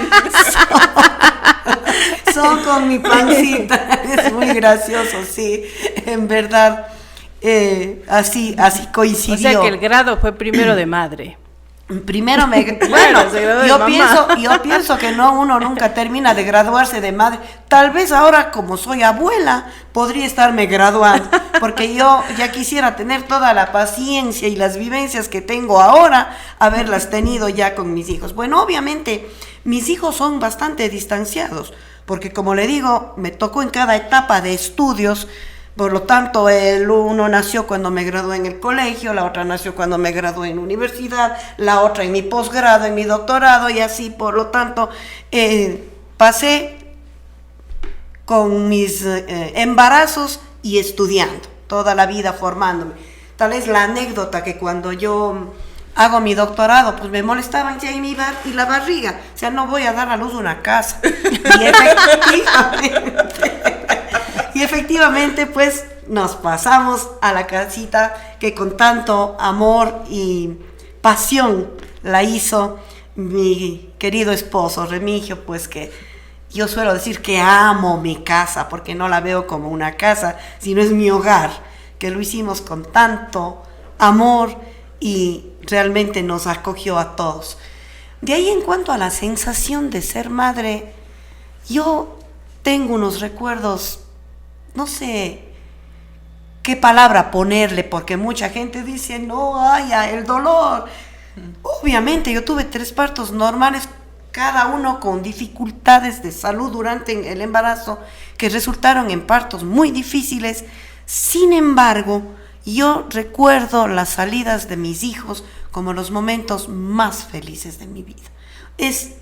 son con mi pancita. Es muy gracioso, sí, en verdad. Así coincidió. O sea que el grado fue primero de madre. Primero bueno, yo pienso que uno nunca termina de graduarse de madre. Tal vez ahora, como soy abuela, podría estarme graduando, porque yo ya quisiera tener toda la paciencia y las vivencias que tengo ahora, haberlas tenido ya con mis hijos. Bueno, obviamente mis hijos son bastante distanciados, porque como le digo, me tocó en cada etapa de estudios. Por lo tanto, el uno nació cuando me gradué en el colegio, la otra nació cuando me gradué en la universidad, la otra en mi posgrado, en mi doctorado, y así. Por lo tanto, pasé con mis embarazos y estudiando, toda la vida formándome. Tal es la anécdota que cuando yo hago mi doctorado, pues me molestaban ya y la barriga. O sea, no voy a dar a luz una casa. Y efectivamente, pues nos pasamos a la casita que con tanto amor y pasión la hizo mi querido esposo Remigio, pues que yo suelo decir que amo mi casa, porque no la veo como una casa, sino es mi hogar, que lo hicimos con tanto amor y realmente nos acogió a todos. De ahí, en cuanto a la sensación de ser madre, yo tengo unos recuerdos, no sé qué palabra ponerle, porque mucha gente dice, no, el dolor. Obviamente yo tuve 3 partos normales, cada uno con dificultades de salud durante el embarazo, que resultaron en partos muy difíciles. Sin embargo, yo recuerdo las salidas de mis hijos como los momentos más felices de mi vida. Es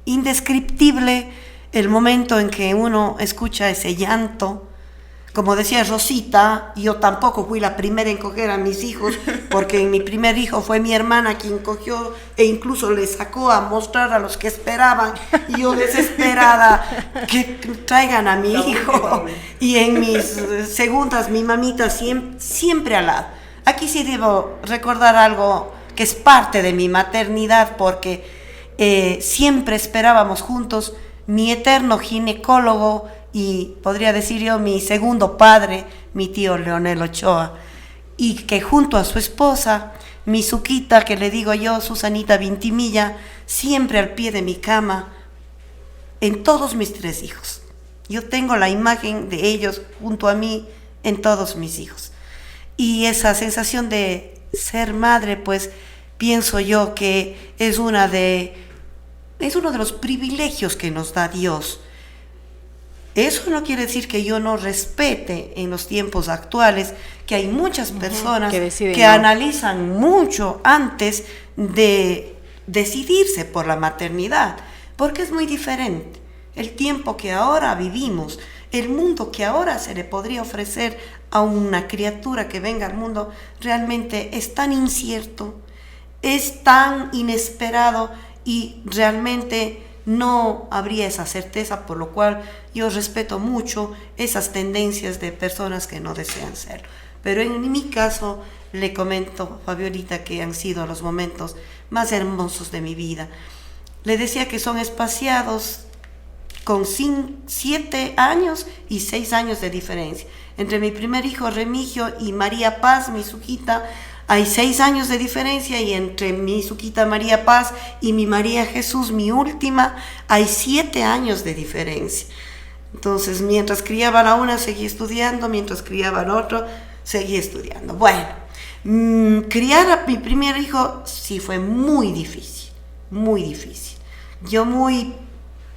indescriptible el momento en que uno escucha ese llanto. Como decía Rosita, yo tampoco fui la primera en coger a mis hijos, porque mi primer hijo fue mi hermana quien cogió e incluso le sacó a mostrar a los que esperaban, y yo desesperada, que traigan a mi hijo. Y en mis segundas, mi mamita siempre al lado. Aquí sí debo recordar algo que es parte de mi maternidad, porque siempre esperábamos juntos, mi eterno ginecólogo y podría decir yo mi segundo padre, mi tío Leonel Ochoa, y que junto a su esposa, mi Suquita, que le digo yo, Susanita Vintimilla, siempre al pie de mi cama, en todos mis 3 hijos. Yo tengo la imagen de ellos junto a mí en todos mis hijos. Y esa sensación de ser madre, pues pienso yo que es uno de los privilegios que nos da Dios. Eso no quiere decir que yo no respete en los tiempos actuales que hay muchas personas que analizan mucho antes de decidirse por la maternidad, porque es muy diferente. El tiempo que ahora vivimos, el mundo que ahora se le podría ofrecer a una criatura que venga al mundo, realmente es tan incierto, es tan inesperado y realmente no habría esa certeza, por lo cual yo respeto mucho esas tendencias de personas que no desean serlo. Pero en mi caso, le comento, Fabiolita, que han sido los momentos más hermosos de mi vida. Le decía que son espaciados con 7 años y 6 años de diferencia. Entre mi primer hijo, Remigio, y María Paz, mi Suquita, hay 6 años de diferencia, y entre mi Suquita María Paz y mi María Jesús, mi última, hay 7 años de diferencia. Entonces, mientras criaban a una, seguí estudiando, mientras criaban a otro, seguí estudiando. Bueno, criar a mi primer hijo sí fue muy difícil, muy difícil. Yo muy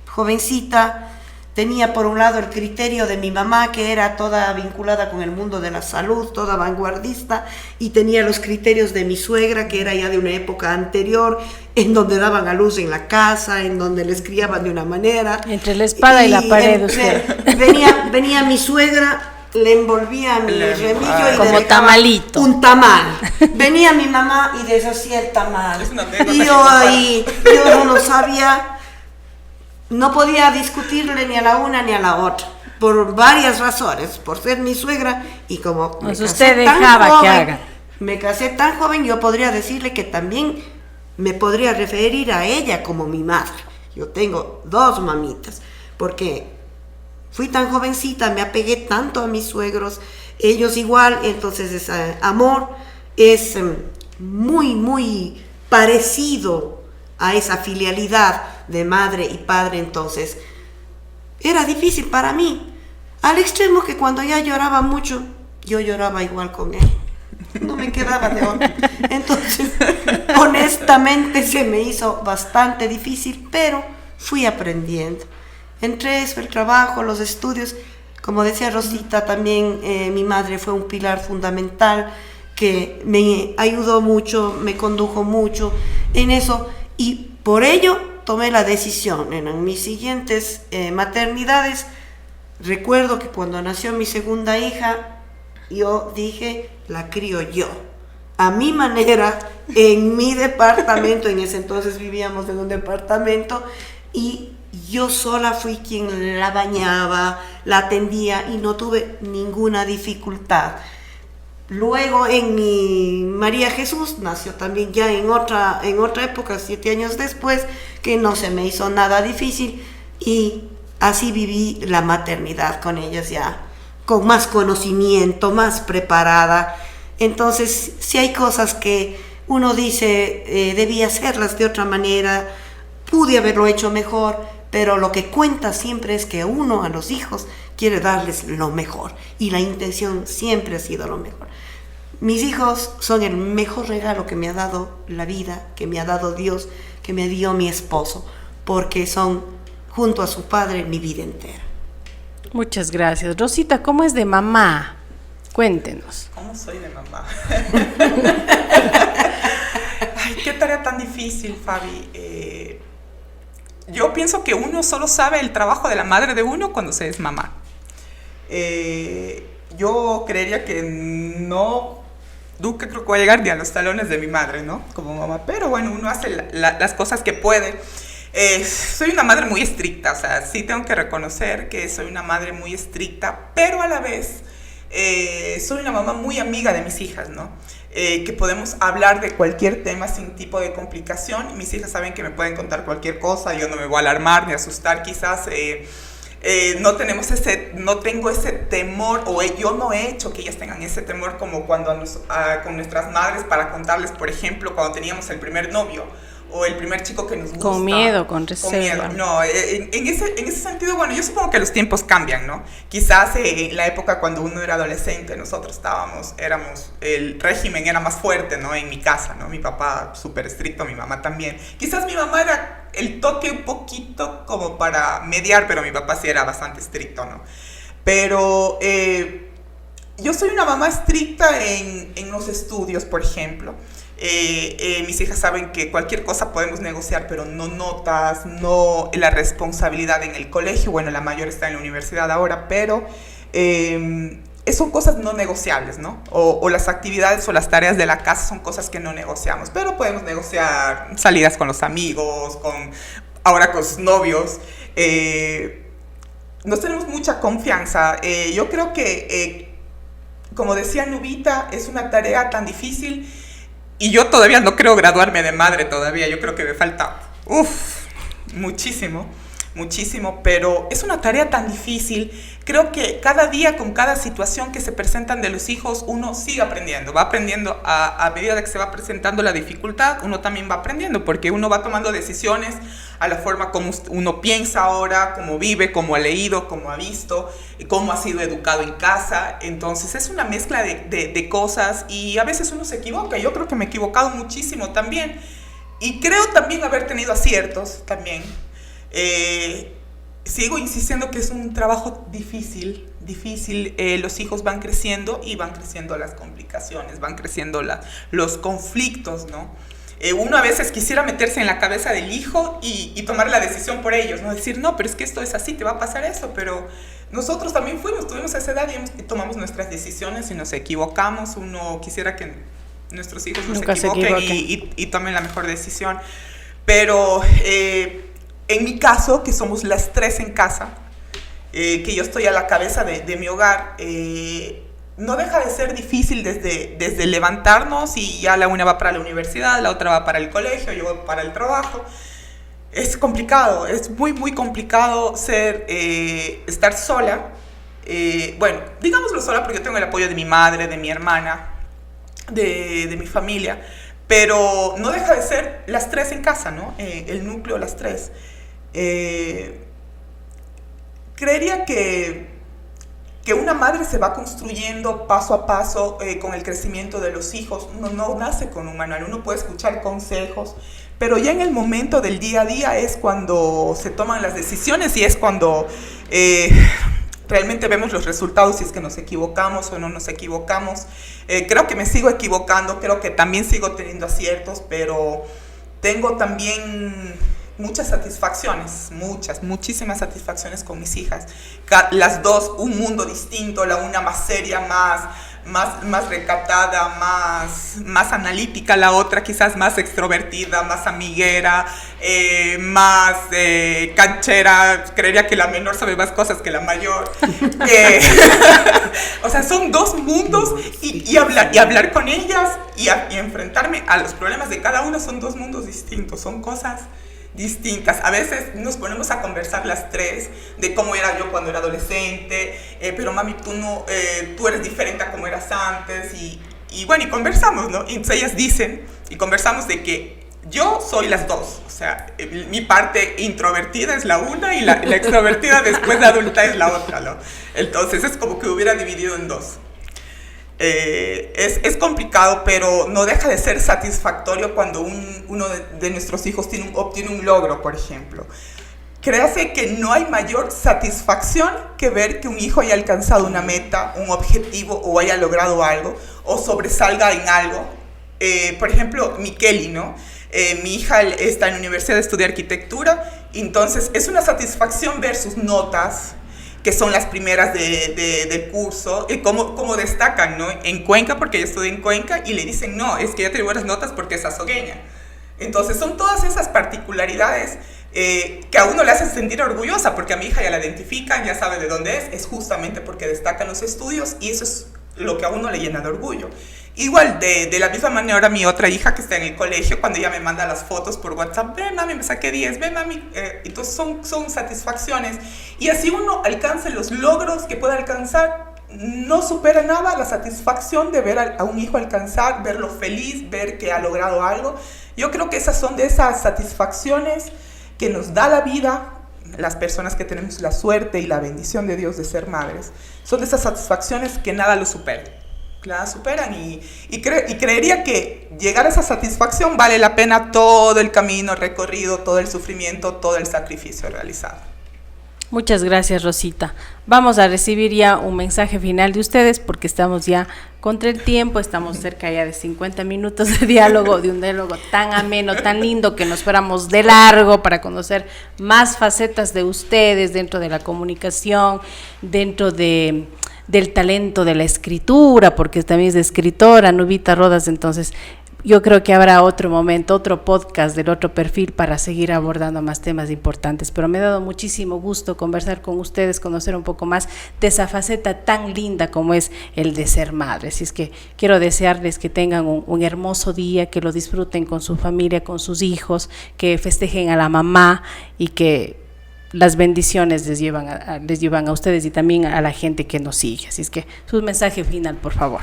jovencita tenía por un lado el criterio de mi mamá, que era toda vinculada con el mundo de la salud, toda vanguardista, y tenía los criterios de mi suegra, que era ya de una época anterior, en donde daban a luz en la casa, en donde les criaban de una manera. Entre la espada y la pared, usted. Venía mi suegra, le envolvía mi remillo y como le tamalito. Un tamal. Venía mi mamá y deshacía el tamal. Y yo no sabía. No podía discutirle ni a la una ni a la otra, por varias razones, por ser mi suegra, y como pues usted dejaba que haga. Me casé tan joven, yo podría decirle que también me podría referir a ella como mi madre. Yo tengo 2 mamitas, porque fui tan jovencita, me apegué tanto a mis suegros, ellos igual, entonces ese amor es muy, muy parecido a esa filialidad de madre y padre. Entonces era difícil para mí, al extremo que cuando ya lloraba mucho, yo lloraba igual con él, no me quedaba de otra. Entonces, honestamente, se me hizo bastante difícil, pero fui aprendiendo. Entre eso, el trabajo, los estudios, como decía Rosita, también mi madre fue un pilar fundamental que me ayudó mucho, me condujo mucho en eso, y por ello tomé la decisión. En mis siguientes maternidades, recuerdo que cuando nació mi segunda hija, yo dije, la crío yo, a mi manera, en mi departamento. En ese entonces vivíamos en un departamento, y yo sola fui quien la bañaba, la atendía, y no tuve ninguna dificultad. Luego en mi María Jesús nació también ya en otra época, 7 años después, que no se me hizo nada difícil, y así viví la maternidad con ellas ya con más conocimiento, más preparada. Entonces, si hay cosas que uno dice, debía hacerlas de otra manera, pude haberlo hecho mejor, pero lo que cuenta siempre es que uno a los hijos quiere darles lo mejor, y la intención siempre ha sido lo mejor. Mis hijos son el mejor regalo que me ha dado la vida, que me ha dado Dios, que me dio mi esposo, porque son, junto a su padre, mi vida entera. Muchas gracias. Rosita, ¿cómo es de mamá? Cuéntenos. ¿Cómo soy de mamá? Ay, qué tarea tan difícil, Fabi. Yo pienso que uno solo sabe el trabajo de la madre de uno cuando se es mamá. Yo creería que nunca creo que voy a llegar ni a los talones de mi madre, ¿no? Como mamá, pero bueno, uno hace las cosas que puede. Soy una madre muy estricta, o sea, sí tengo que reconocer que soy una madre muy estricta, pero a la vez soy una mamá muy amiga de mis hijas, ¿no? que podemos hablar de cualquier tema sin tipo de complicación. Mis hijas saben que me pueden contar cualquier cosa, yo no me voy a alarmar ni asustar quizás. No tengo ese temor, o yo no he hecho que ellas tengan ese temor como cuando con nuestras madres, para contarles, por ejemplo, cuando teníamos el primer novio o el primer chico que nos gusta. Con miedo, con reserva. No, en ese sentido, bueno, yo supongo que los tiempos cambian, ¿no? Quizás en la época cuando uno era adolescente, nosotros el régimen era más fuerte, ¿no? En mi casa, ¿no? Mi papá súper estricto, mi mamá también. Quizás mi mamá era el toque un poquito como para mediar, pero mi papá sí era bastante estricto, ¿no? Pero yo soy una mamá estricta en los estudios, por ejemplo. Mis hijas saben que cualquier cosa podemos negociar, pero no notas, no la responsabilidad en el colegio. Bueno, la mayor está en la universidad ahora, pero son cosas no negociables, ¿no? O las actividades o las tareas de la casa son cosas que no negociamos, pero podemos negociar salidas con los amigos, ahora con sus novios. Nos tenemos mucha confianza. Yo creo que, como decía Nubita, es una tarea tan difícil. Y yo todavía no creo graduarme de madre todavía, yo creo que me falta, muchísimo, pero es una tarea tan difícil. Creo que cada día, con cada situación que se presentan de los hijos, uno sigue aprendiendo, va aprendiendo a medida de que se va presentando la dificultad, uno también va aprendiendo, porque uno va tomando decisiones a la forma como uno piensa ahora, cómo vive, cómo ha leído, cómo ha visto, cómo ha sido educado en casa. Entonces es una mezcla de cosas, y a veces uno se equivoca. Yo creo que me he equivocado muchísimo también, y creo también haber tenido aciertos también. Sigo insistiendo que es un trabajo difícil. Los hijos van creciendo y van creciendo las complicaciones, van creciendo los conflictos, ¿no? Uno a veces quisiera meterse en la cabeza del hijo y tomar la decisión por ellos, ¿no? Decir, no, pero es que esto es así, te va a pasar eso, pero nosotros también tuvimos esa edad y tomamos nuestras decisiones y nos equivocamos. Uno quisiera que nuestros hijos no se equivoquen y tomen la mejor decisión, pero en mi caso, que somos las tres en casa, que yo estoy a la cabeza de mi hogar, no deja de ser difícil desde levantarnos y ya la una va para la universidad, la otra va para el colegio, yo voy para el trabajo. Es complicado, es muy, muy complicado estar sola. Bueno, digámoslo sola porque yo tengo el apoyo de mi madre, de mi hermana, de mi familia, pero no deja de ser las tres en casa, ¿no? El núcleo, las tres. Creería que una madre se va construyendo paso a paso con el crecimiento de los hijos. Uno no nace con un manual, uno puede escuchar consejos, pero ya en el momento del día a día es cuando se toman las decisiones y es cuando realmente vemos los resultados, si es que nos equivocamos o no nos equivocamos. Creo que me sigo equivocando, creo que también sigo teniendo aciertos, pero tengo también muchas satisfacciones, muchísimas satisfacciones con mis hijas. Las dos, un mundo distinto, la una más seria, más recatada, más analítica, la otra quizás más extrovertida, más amiguera, más canchera. Creería que la menor sabe más cosas que la mayor. O sea, son dos mundos y hablar con ellas y enfrentarme a los problemas de cada uno son dos mundos distintos, son cosas distintas. A veces nos ponemos a conversar las tres de cómo era yo cuando era adolescente, pero mami, tú eres diferente a como eras antes, y bueno, y conversamos, ¿no? Y entonces ellas dicen, y conversamos de que yo soy las dos, o sea, mi parte introvertida es la una y la extrovertida después de adulta es la otra, ¿no? Entonces es como que hubiera dividido en dos. Es complicado, pero no deja de ser satisfactorio cuando uno de nuestros hijos obtiene un logro, por ejemplo. Créase que no hay mayor satisfacción que ver que un hijo haya alcanzado una meta, un objetivo, o haya logrado algo, o sobresalga en algo. Por ejemplo, Mikeli, ¿no? Mi hija está en la universidad de estudiar arquitectura, entonces es una satisfacción ver sus notas, que son las primeras del curso, y cómo destacan, ¿no? En Cuenca, porque ella estudia en Cuenca, y le dicen, no, es que ella tiene buenas notas porque es azogueña. Entonces son todas esas particularidades que a uno le hacen sentir orgullosa, porque a mi hija ya la identifican, ya sabe de dónde es justamente porque destacan los estudios, y eso es lo que a uno le llena de orgullo. Igual, de la misma manera, mi otra hija que está en el colegio, cuando ella me manda las fotos por WhatsApp, ve mami, me saqué 10, ve mami, entonces son satisfacciones. Y así uno alcanza los logros que puede alcanzar, no supera nada la satisfacción de ver a un hijo alcanzar, verlo feliz, ver que ha logrado algo. Yo creo que esas son de esas satisfacciones que nos da la vida, las personas que tenemos la suerte y la bendición de Dios de ser madres. Son de esas satisfacciones que nada lo supera. La superan y creería que llegar a esa satisfacción vale la pena todo el camino recorrido, todo el sufrimiento, todo el sacrificio realizado. Muchas gracias, Rosita. Vamos a recibir ya un mensaje final de ustedes porque estamos ya contra el tiempo, estamos cerca ya de 50 minutos de diálogo, de un diálogo tan ameno, tan lindo, que nos fuéramos de largo para conocer más facetas de ustedes dentro de la comunicación, dentro del talento de la escritura, porque también es escritora, Nubita Rodas. Entonces yo creo que habrá otro momento, otro podcast del otro perfil para seguir abordando más temas importantes, pero me ha dado muchísimo gusto conversar con ustedes, conocer un poco más de esa faceta tan linda como es el de ser madre. Así es que quiero desearles que tengan un hermoso día, que lo disfruten con su familia, con sus hijos, que festejen a la mamá y que las bendiciones les llevan a ustedes y también a la gente que nos sigue. Así es que su mensaje final, por favor.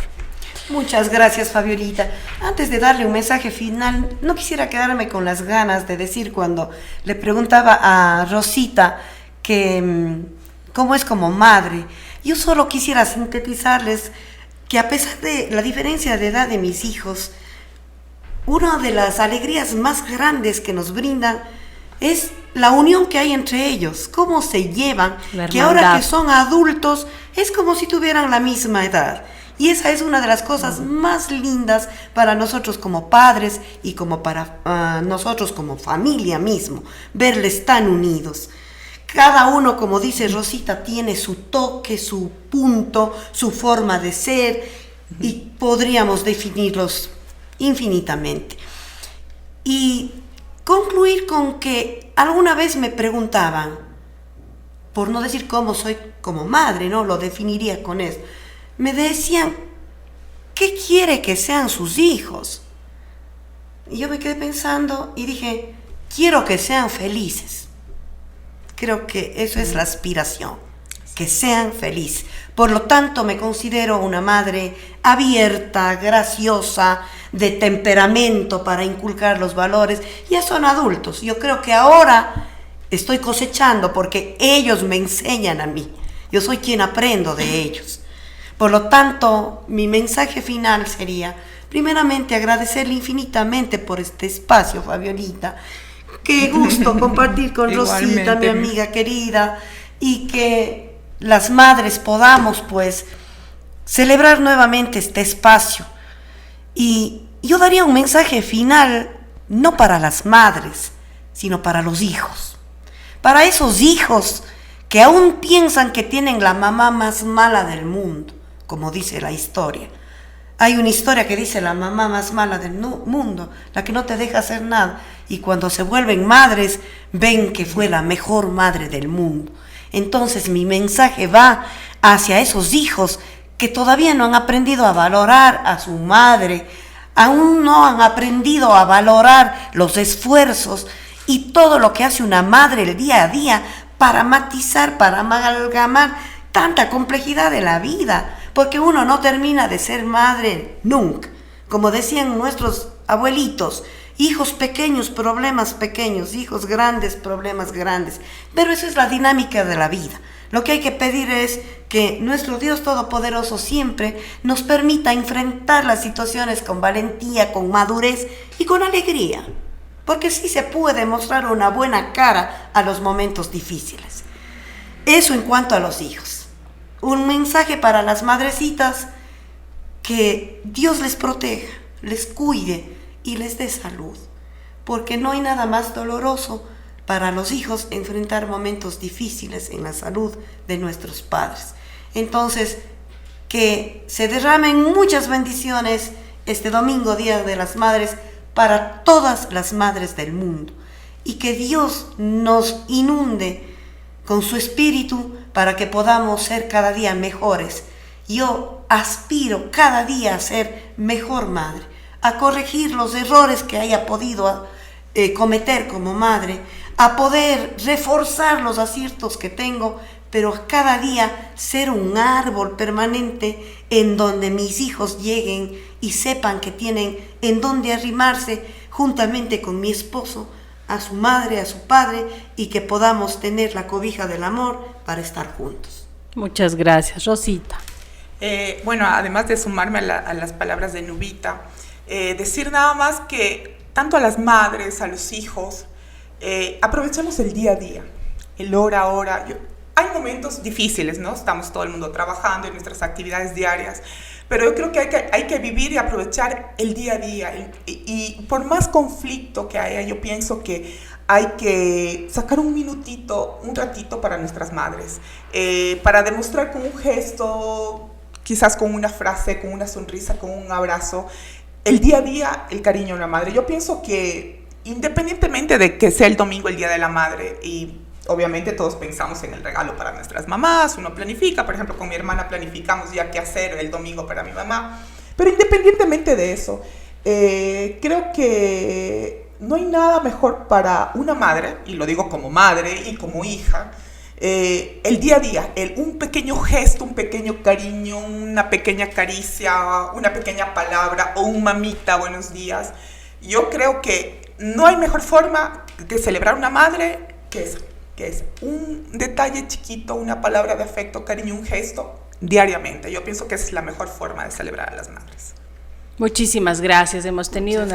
Muchas gracias, Fabiolita. Antes de darle un mensaje final, no quisiera quedarme con las ganas de decir, cuando le preguntaba a Rosita que cómo es como madre, yo solo quisiera sintetizarles que, a pesar de la diferencia de edad de mis hijos, una de las alegrías más grandes que nos brindan es la unión que hay entre ellos, cómo se llevan, que ahora que son adultos es como si tuvieran la misma edad. Y esa es una de las cosas más lindas para nosotros como padres y como para nosotros como familia mismo, verles tan unidos. Cada uno, como dice Rosita, tiene su toque, su punto, su forma de ser, y podríamos definirlos infinitamente. Y concluir con que alguna vez me preguntaban, por no decir cómo soy como madre, ¿no? Lo definiría con eso. Me decían, ¿qué quiere que sean sus hijos? Y yo me quedé pensando y dije, quiero que sean felices. Creo que eso es la aspiración, que sean felices. Por lo tanto, me considero una madre abierta, graciosa, de temperamento para inculcar los valores. Ya son adultos. Yo creo que ahora estoy cosechando porque ellos me enseñan a mí. Yo soy quien aprendo de ellos. Por lo tanto, mi mensaje final sería, primeramente, agradecerle infinitamente por este espacio, Fabiolita. Qué gusto compartir con Rosita, mi amiga querida, y que las madres podamos, pues, celebrar nuevamente este espacio. Y yo daría un mensaje final, no para las madres, sino para los hijos. Para esos hijos que aún piensan que tienen la mamá más mala del mundo, como dice la historia. Hay una historia que dice la mamá más mala del mundo, la que no te deja hacer nada, y cuando se vuelven madres, ven que fue la mejor madre del mundo. Entonces mi mensaje va hacia esos hijos que todavía no han aprendido a valorar a su madre, aún no han aprendido a valorar los esfuerzos y todo lo que hace una madre el día a día para matizar, para amalgamar tanta complejidad de la vida. Porque uno no termina de ser madre nunca. Como decían nuestros abuelitos, hijos pequeños, problemas pequeños, hijos grandes, problemas grandes. Pero esa es la dinámica de la vida. Lo que hay que pedir es que nuestro Dios Todopoderoso siempre nos permita enfrentar las situaciones con valentía, con madurez y con alegría. Porque sí se puede mostrar una buena cara a los momentos difíciles. Eso en cuanto a los hijos. Un mensaje para las madrecitas, que Dios les proteja, les cuide y les dé salud, porque no hay nada más doloroso para los hijos enfrentar momentos difíciles en la salud de nuestros padres. Entonces, que se derramen muchas bendiciones este domingo, Día de las Madres, para todas las madres del mundo, y que Dios nos inunde con su espíritu para que podamos ser cada día mejores. Yo aspiro cada día a ser mejor madre, a corregir los errores que haya podido cometer como madre, a poder reforzar los aciertos que tengo, pero cada día ser un árbol permanente en donde mis hijos lleguen y sepan que tienen en donde arrimarse juntamente con mi esposo, a su madre, a su padre, y que podamos tener la cobija del amor para estar juntos. Muchas gracias. Rosita. Bueno, además de sumarme a las palabras de Nubita, decir nada más que tanto a las madres, a los hijos, aprovechemos el día a día, el hora a hora. Hay momentos difíciles, ¿no? Estamos todo el mundo trabajando en nuestras actividades diarias, pero yo creo que hay que vivir y aprovechar el día a día. Y por más conflicto que haya, yo pienso que hay que sacar un minutito, un ratito para nuestras madres, para demostrar con un gesto, quizás con una frase, con una sonrisa, con un abrazo, el día a día, el cariño a una madre. Yo pienso que independientemente de que sea el domingo el Día de la Madre, y obviamente todos pensamos en el regalo para nuestras mamás, uno planifica, por ejemplo, con mi hermana planificamos ya qué hacer el domingo para mi mamá, pero independientemente de eso, creo que no hay nada mejor para una madre, y lo digo como madre y como hija, el día a día, un pequeño gesto, un pequeño cariño, una pequeña caricia, una pequeña palabra o un mamita, buenos días. Yo creo que no hay mejor forma de celebrar una madre que es un detalle chiquito, una palabra de afecto, cariño, un gesto diariamente. Yo pienso que esa es la mejor forma de celebrar a las madres. Muchísimas gracias. Hemos tenido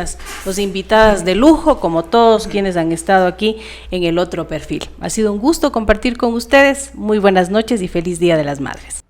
dos invitadas de lujo, como todos quienes han estado aquí en El Otro Perfil. Ha sido un gusto compartir con ustedes. Muy buenas noches y feliz Día de las Madres.